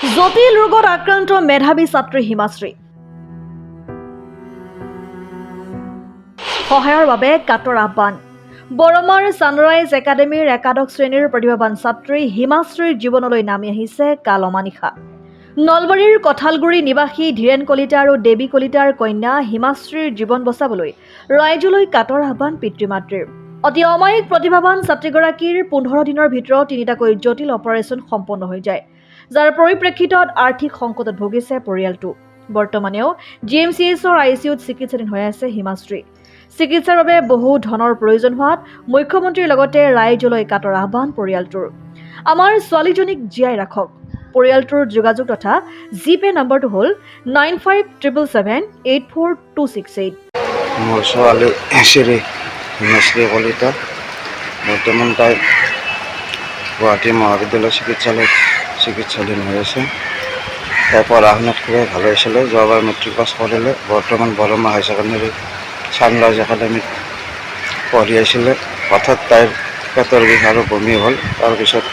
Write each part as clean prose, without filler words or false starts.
জটিল ৰোগত আক্ৰান্ত মেধাৱী ছাত্ৰী হিমাশ্ৰী সহায়ৰ বাবে কাটৰ আহ্বান বৰমাৰ ছানৰাইজ একাডেমীৰ একাদশ শ্ৰেণীৰ প্ৰতিভাৱান ছাত্ৰী হিমাশ্ৰীৰ জীৱনলৈ নামি আহিছে কাল অমানিশা নলবাৰীৰ কঠালগুৰি নিবাসী ধীৰেন কলিতা আৰু দেৱী কলিতাৰ কন্যা হিমাশ্ৰীৰ জীৱন বচাবলৈ ৰাইজলৈ কাটৰ আহ্বান পিতৃ-মাতৃৰ অতি অমায়িক প্ৰতিভাৱান ছাত্ৰীগৰাকীৰ 15 দিনৰ ভিতৰত তিনিটাকৈ জটিল অপাৰেশ্যন সম্পন্ন হৈ যায় যাৰ পৰিপ্ৰেক্ষিতত আৰ্থিক সংকটত ভুগিছে পৰিয়ালটো বৰ্তমানেও জিএমচিএছৰ আইচিইউত চিকিৎসাধীন হৈ আছে হিমাশ্ৰী চিকিৎসাৰ বাবে বহু ধনৰ প্ৰয়োজন হোৱাত মুখ্যমন্ত্ৰীৰ লগতে ৰাইজলৈ কাটৰ আহ্বান পৰিয়ালটোৰ আমাৰ ছোৱালীজনীক জীয়াই ৰাখক পৰিয়ালটোৰ যোগাযোগ তথা জিপে নম্বৰটো হ'ল 9577784268 মোৰ ছোৱালী শ্ৰী হিমাশ্ৰী কলিতা বৰ্তমান তাই গুৱাহাটী মহাবিদ্যালয় চিকিৎসালয়ত চিকিৎসাধীন হৈ আছে তাই পঢ়া শুনাত খুবেই ভাল হৈছিলে যোৱাবাৰ মেট্ৰিক পাছ কৰিলে বৰ্তমান বৰমা হাই ছেকেণ্ডেৰী ছানৰাইজ একাডেমীত পঢ়ি আছিলে হঠাৎ তাইৰ পেটৰ বিষ আৰু বমি হ'ল তাৰপিছত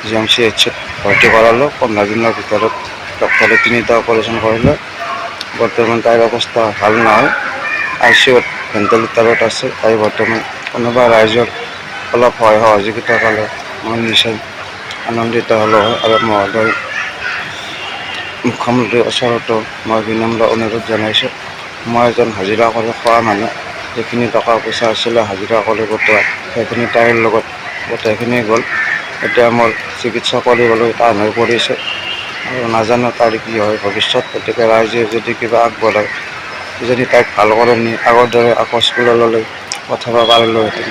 জিএমচিএইচত ভৰ্তি কৰালোঁ 15 দিনৰ ভিতৰত ডক্টৰে 3টা অপাৰেশ্যন কৰিলে বৰ্তমান তাইৰ অৱস্থা ভাল নহয় আইচিইউত ভেণ্টিলেটৰত আছে তাই বৰ্তমান কোনোবা ৰাইজৰ অলপ সহায় সহযোগিতা পালে মই নিশ্চয় আনন্দিত হ'লোঁ হয় আৰু মহোদয় মুখ্যমন্ত্ৰীৰ ওচৰতো মই বিনম্ৰ অনুৰোধ জনাইছোঁ মই এজন হাজিৰা কৰি খোৱা মানুহ যিখিনি টকা পইচা আছিলে হাজিৰা কৰি গোটোৱা সেইখিনি তাইৰ লগত গোটেইখিনি গ'ল এতিয়া মোৰ চিকিৎসা কৰিবলৈ টান হৈ পৰিছে আৰু নাজানো তাইৰ কি হয় ভৱিষ্যত গতিকে ৰাইজে যদি কিবা আগবঢ়ায় যদি তাইক ভাল কৰি নি আগৰ দৰে আকৌ স্কুললৈ পঠাব পাৰিলোহেঁতেন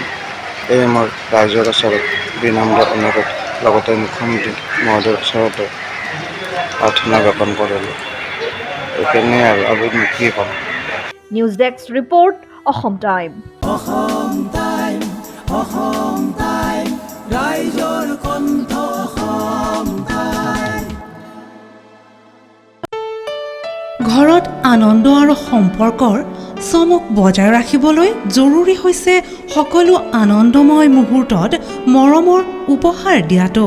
এই মোৰ ৰাইজৰ ওচৰত বিনম্ৰ অনুৰোধ লগতে মুখ্যমন্ত্ৰী মহোদয়ৰ ওচৰতো প্ৰাৰ্থনা জ্ঞাপন কৰিলোঁ এইখিনিয়ে আৰু আমি কি ক'ম news desk report Assam time ৰাইজৰ কণ্ঠ অসম টাইম ঘৰত আনন্দ আৰু সম্পৰ্কৰ চমক বজাই ৰাখিবলৈ জৰুৰী হৈছে সকলো আনন্দময় মুহূৰ্তত মৰমৰ উপহাৰ দিয়াটো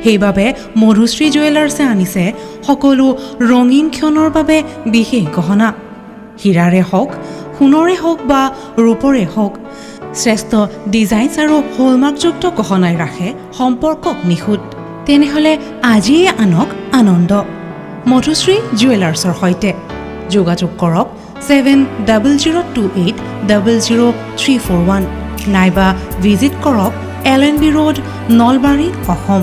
সেইবাবে মধুশ্ৰী জুৱেলাৰ্ছে আনিছে সকলো ৰঙীন ক্ষণৰ বাবে বিশেষ গহনা হীৰাৰে হওক সোণৰে হওক বা ৰূপৰে হওক শ্ৰেষ্ঠ ডিজাইনছ আৰু হলমাৰ্কযুক্ত গহনাই ৰাখে সম্পৰ্কক নিখুঁত তেনেহ'লে আজিয়ে আনক আনন্দ মধুশ্ৰী জুৱেলাৰ্ছৰ সৈতে যোগাযোগ কৰক 7002800341 নাইবা ভিজিট কৰক LNB ৰোড নলবাৰী অসম